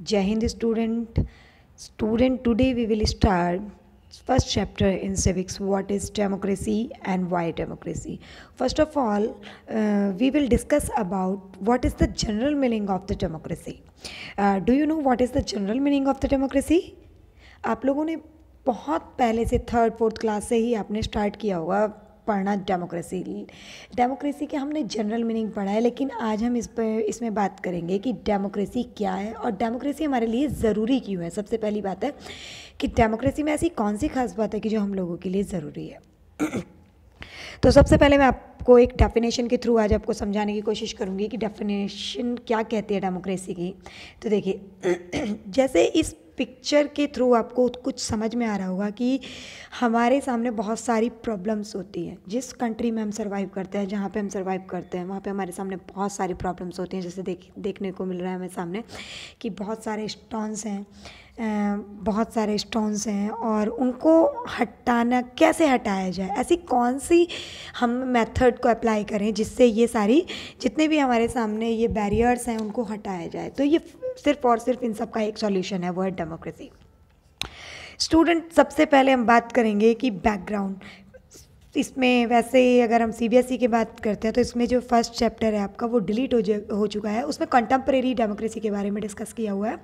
Jai Hind student. Today we will start first chapter in civics. What is democracy and why democracy? First of all, we will discuss about what is the general meaning of the democracy. Do you know what is the general meaning of the democracy? आप लोगों ने बहुत पहले से third fourth class से ही आपने start किया होगा पढ़ना डेमोक्रेसी के हमने जनरल मीनिंग पढ़ा है, लेकिन आज हम इसमें बात करेंगे कि डेमोक्रेसी क्या है और डेमोक्रेसी हमारे लिए ज़रूरी क्यों है। सबसे पहली बात है कि डेमोक्रेसी में ऐसी कौन सी खास बात है कि जो हम लोगों के लिए ज़रूरी है। तो सबसे पहले मैं आपको एक डेफिनेशन के थ्रू आज आपको समझाने की कोशिश करूँगी कि डेफिनेशन क्या कहती है डेमोक्रेसी की। तो देखिए, जैसे इस पिक्चर के थ्रू आपको कुछ समझ में आ रहा होगा कि हमारे सामने बहुत सारी प्रॉब्लम्स होती हैं। जिस कंट्री में हम सर्वाइव करते हैं, जहाँ पे हम सर्वाइव करते हैं, वहाँ पे हमारे सामने बहुत सारी प्रॉब्लम्स होती हैं। जैसे देखने को मिल रहा है हमें सामने कि बहुत सारे स्टोन्स हैं और उनको हटाना, कैसे हटाया जाए, ऐसी कौन सी हम मेथड को अप्लाई करें जिससे ये सारी जितने भी हमारे सामने ये बैरियर्स हैं उनको हटाया जाए। तो ये सिर्फ और सिर्फ इन सब का एक सॉल्यूशन है, वो है डेमोक्रेसी। स्टूडेंट, सबसे पहले हम बात करेंगे कि बैकग्राउंड। इसमें वैसे अगर हम सीबीएसई की बात करते हैं तो इसमें जो फर्स्ट चैप्टर है आपका वो डिलीट हो चुका है। उसमें कंटेम्प्रेरी डेमोक्रेसी के बारे में डिस्कस किया हुआ है।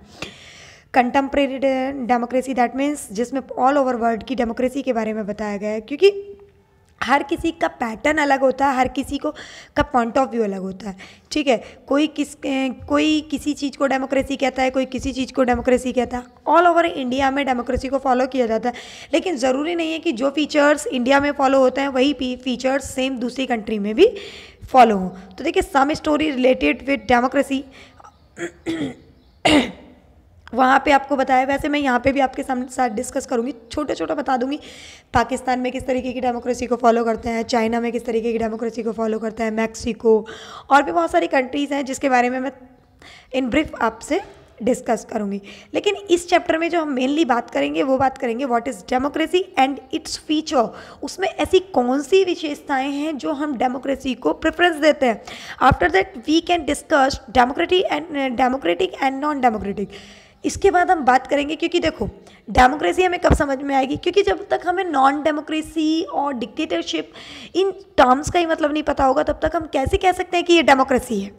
कंटेम्प्रेरी डेमोक्रेसी दैट मीन्स जिसमें ऑल ओवर वर्ल्ड की डेमोक्रेसी के बारे में बताया गया है, क्योंकि हर किसी का पैटर्न अलग होता है, हर किसी को का पॉइंट ऑफ व्यू अलग होता है। ठीक है, कोई किसी चीज़ को डेमोक्रेसी कहता है, कोई किसी चीज़ को डेमोक्रेसी कहता है। ऑल ओवर इंडिया में डेमोक्रेसी को फॉलो किया जाता है, लेकिन ज़रूरी नहीं है कि जो फीचर्स इंडिया में फॉलो होते हैं वही फीचर्स सेम दूसरी कंट्री में भी फॉलो हों। तो देखिए, some story related with democracy वहाँ पे आपको बताया। वैसे मैं यहाँ पे भी आपके साथ डिस्कस करूँगी, छोटा बता दूँगी। पाकिस्तान में किस तरीके की डेमोक्रेसी को फॉलो करते हैं, चाइना में किस तरीके की डेमोक्रेसी को फॉलो करता है, मैक्सिको और भी बहुत सारी कंट्रीज़ हैं जिसके बारे में मैं इन ब्रीफ आपसे डिस्कस करूँगी। लेकिन इस चैप्टर में जो हम मेनली बात करेंगे वो बात करेंगे what is democracy and its feature. उसमें ऐसी कौन सी विशेषताएं हैं जो हम डेमोक्रेसी को प्रेफरेंस देते हैं। After that we can discuss democratic and non democratic. इसके बाद हम बात करेंगे, क्योंकि देखो डेमोक्रेसी हमें कब समझ में आएगी, क्योंकि जब तक हमें नॉन डेमोक्रेसी और डिक्टेटरशिप इन टर्म्स का ही मतलब नहीं पता होगा तब तक हम कैसे कह सकते हैं कि ये डेमोक्रेसी है।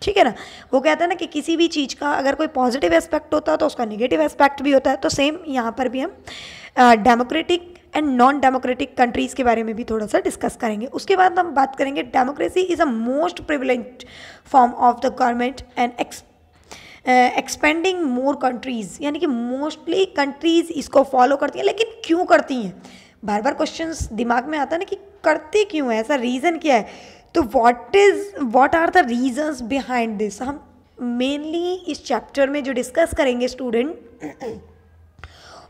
ठीक है ना, वो कहते हैं ना कि किसी भी चीज़ का अगर कोई पॉजिटिव एस्पेक्ट होता है तो उसका नेगेटिव एस्पेक्ट भी होता है। तो सेम यहाँ पर भी हम democratic and non democratic countries के बारे में भी थोड़ा सा डिस्कस करेंगे। उसके बाद हम बात करेंगे democracy is a most privileged form of the government and expanding more countries, यानी कि मोस्टली कंट्रीज़ इसको फॉलो करती हैं। लेकिन क्यों करती हैं, बार बार क्वेश्चंस दिमाग में आता है ना कि करते क्यों है, ऐसा रीज़न क्या है। तो what are the reasons behind this, हम मेनली इस चैप्टर में जो डिस्कस करेंगे स्टूडेंट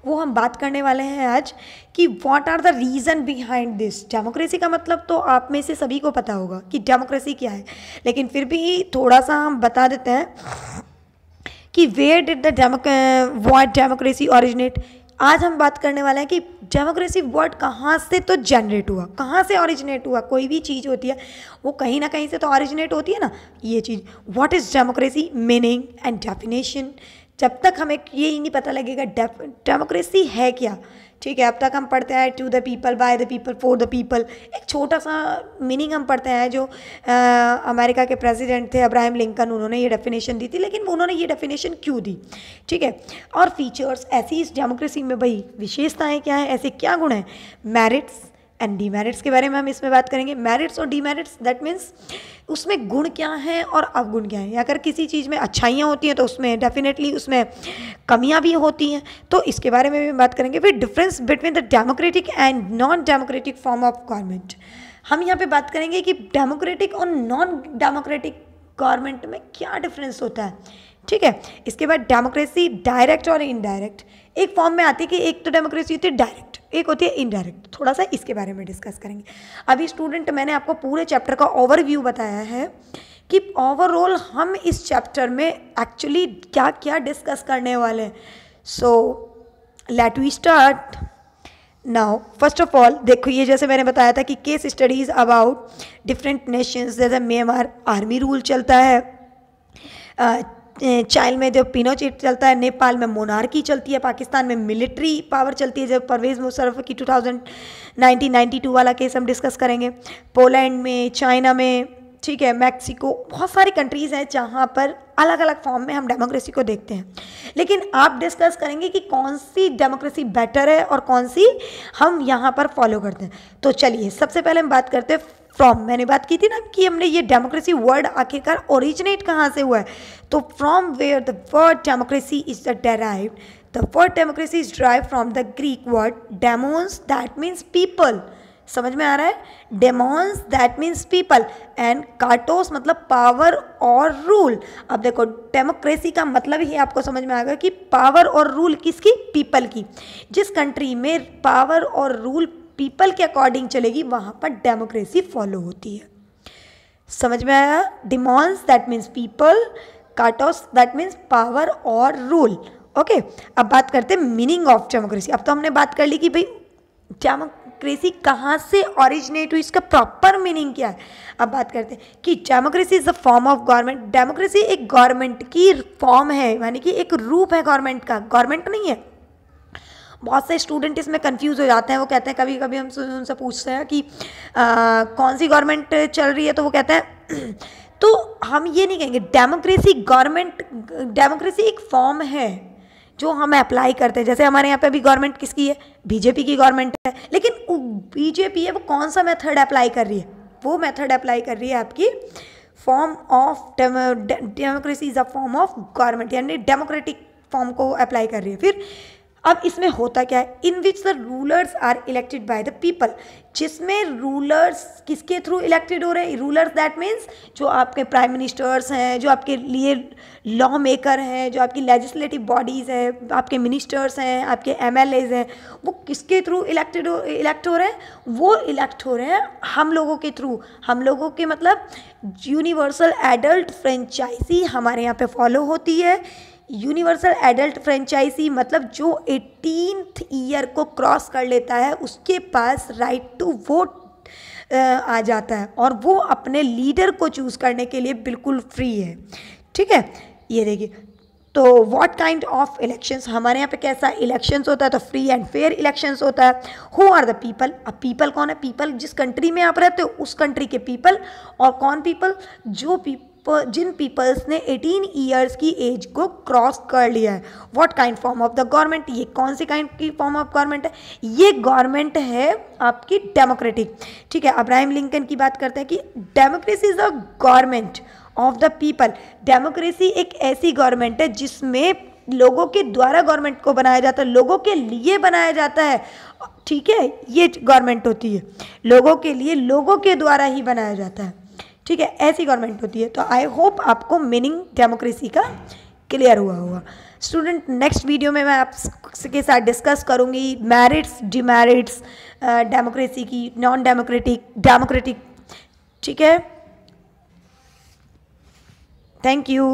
वो हम बात करने वाले हैं आज कि what are the reason behind this. Democracy का मतलब तो आप में से सभी को पता होगा कि डेमोक्रेसी क्या है, लेकिन फिर भी थोड़ा सा हम बता देते हैं कि where did the word democracy originate. आज हम बात करने वाले हैं कि डेमोक्रेसी वर्ड कहाँ से तो जनरेट हुआ, कहाँ से ओरिजिनेट हुआ। कोई भी चीज़ होती है वो कहीं ना कहीं से तो ओरिजिनेट होती है ना, ये चीज़। What is democracy, meaning and definition. जब तक हमें ये ही नहीं पता लगेगा डेमोक्रेसी है क्या, ठीक है, अब तक हम पढ़ते हैं to the people, by the people, for the people. एक छोटा सा मीनिंग हम पढ़ते हैं जो अमेरिका के प्रेसिडेंट थे अब्राहम लिंकन, उन्होंने ये डेफिनेशन दी थी। लेकिन उन्होंने ये डेफिनेशन क्यों दी, ठीक है। और फीचर्स, ऐसी इस डेमोक्रेसी में भाई विशेषताएं क्या है, ऐसे क्या गुण हैं। मेरिट्स एंड डीमेरिट्स के बारे में हम इसमें बात करेंगे। मेरिट्स और डीमेरिट्स दैट मीन्स उसमें गुण क्या हैं और अवगुण क्या हैं। अगर किसी चीज़ में अच्छाइयाँ होती हैं तो उसमें डेफिनेटली उसमें कमियां भी होती हैं, तो इसके बारे में भी बात करेंगे। फिर difference between the democratic and non democratic form of government. हम यहाँ पे बात करेंगे कि डेमोक्रेटिक और नॉन डेमोक्रेटिक गवर्नमेंट में क्या डिफरेंस होता है, ठीक है। इसके बाद डेमोक्रेसी डायरेक्ट और इनडायरेक्ट एक फॉर्म में आती है कि एक तो डेमोक्रेसी होती है डायरेक्ट, एक होती है इनडायरेक्ट। थोड़ा सा इसके बारे में डिस्कस करेंगे। अभी स्टूडेंट मैंने आपको पूरे चैप्टर का ओवरव्यू बताया है कि ओवरऑल हम इस चैप्टर में एक्चुअली क्या क्या डिस्कस करने वाले हैं। So let we start now. First of all देखो, ये जैसे मैंने बताया था कि case studies about different nations, जैसे म्यांमार आर्मी रूल चलता है, चाइना में जो पिनोचेट चलता है, नेपाल में मोनार्की चलती है, पाकिस्तान में मिलिट्री पावर चलती है, जब परवेज़ मुशर्रफ की 1992 वाला केस हम डिस्कस करेंगे, पोलैंड में, चाइना में, ठीक है, मैक्सिको, बहुत सारी कंट्रीज़ हैं जहाँ पर अलग अलग फॉर्म में हम डेमोक्रेसी को देखते हैं। लेकिन आप डिस्कस करेंगे कि कौन सी डेमोक्रेसी बेटर है और कौन सी हम यहाँ पर फॉलो करते हैं। तो चलिए सबसे पहले हम बात करते हैं फ्रॉम। मैंने बात की थी ना कि हमने ये डेमोक्रेसी वर्ड आखिरकार ओरिजिनेट कहाँ से हुआ है, तो from where the word democracy is the derived, the word democracy is derived from the Greek word demons, that means people. समझ में आ रहा है? Demons that means people, and kratos मतलब पावर और रूल। अब देखो डेमोक्रेसी का मतलब ही आपको समझ में आ गया कि पावर और रूल किसकी? पीपल की। जिस कंट्री में पावर और रूल पीपल के अकॉर्डिंग चलेगी वहाँ पर डेमोक्रेसी फॉलो होती है। समझ में आया? Demons that means people, kratos that means power और रूल। ओके, अब बात करते हैं मीनिंग ऑफ डेमोक्रेसी। अब तो हमने बात कर ली कि भाई डेमोक्रेसी कहाँ से ओरिजिनेट हुई, इसका प्रॉपर मीनिंग क्या है। अब बात करते हैं कि democracy is the form of government. Democracy एक गवर्नमेंट की फॉर्म है, यानी कि एक रूप है गवर्नमेंट का, गवर्नमेंट नहीं है। बहुत से स्टूडेंट इसमें कंफ्यूज हो जाते हैं, वो कहते हैं, कभी कभी हम उनसे पूछते हैं कि कौन सी गवर्नमेंट चल रही है, तो वो कहते हैं तो हम ये नहीं कहेंगे डेमोक्रेसी गवर्नमेंट, डेमोक्रेसी एक फॉर्म है जो हम अप्लाई करते हैं। जैसे हमारे यहाँ पे अभी गवर्नमेंट किसकी है? बीजेपी की गवर्नमेंट है, लेकिन बीजेपी है वो कौन सा मेथड अप्लाई कर रही है? वो मेथड अप्लाई कर रही है आपकी form of democracy is a form of government, यानी डेमोक्रेटिक फॉर्म को अप्लाई कर रही है। फिर अब इसमें होता क्या है? In which the rulers are elected by the people, जिसमें रूलर्स किसके थ्रू इलेक्टेड हो रहे हैं? रूलर्स दैट मीन्स जो आपके प्राइम मिनिस्टर्स हैं, जो आपके लिए लॉ मेकर हैं, जो आपकी लेजिस्लेटिव बॉडीज़ हैं, आपके मिनिस्टर्स हैं, आपके एमएलएज हैं, वो किसके थ्रू इलेक्ट हो रहे हैं? वो इलेक्ट हो रहे हैं हम लोगों के थ्रू। हम लोगों के मतलब यूनिवर्सल एडल्ट फ्रेंचाइजी हमारे यहाँ पे फॉलो होती है। यूनिवर्सल एडल्ट फ्रेंचाइजी मतलब जो 18th ईयर को क्रॉस कर लेता है उसके पास राइट टू वोट आ जाता है, और वो अपने लीडर को चूज़ करने के लिए बिल्कुल फ्री है। ठीक है, ये देखिए, तो व्हाट काइंड ऑफ इलेक्शंस, हमारे यहाँ पे कैसा इलेक्शंस होता है? तो फ्री एंड फेयर इलेक्शंस होता है। Who are the people? अब पीपल कौन है? पीपल जिस कंट्री में आप रहते हो उस कंट्री के पीपल। और कौन पीपल? जो जिन पीपल्स ने 18 ईयर्स की एज को क्रॉस कर लिया है। What kind form of the government, ये कौन सी काइंड की फॉर्म ऑफ गवर्नमेंट है? ये गवर्नमेंट है आपकी डेमोक्रेटिक। ठीक है, अब्राहम लिंकन की बात करते हैं कि democracy is the government of the people. Democracy एक ऐसी गवर्नमेंट है जिसमें लोगों के द्वारा गवर्नमेंट को बनाया जाता है, लोगों के लिए बनाया जाता है। ठीक है, ये गवर्नमेंट होती है, लोगों के लिए, लोगों के द्वारा ही बनाया जाता है। ठीक है, ऐसी गवर्नमेंट होती है। तो आई होप आपको मीनिंग डेमोक्रेसी का क्लियर हुआ होगा। स्टूडेंट, नेक्स्ट वीडियो में मैं आपके साथ डिस्कस करूँगी मेरिट्स, डिमेरिट्स डेमोक्रेसी की, नॉन डेमोक्रेटिक, डेमोक्रेटिक। ठीक है, थैंक यू।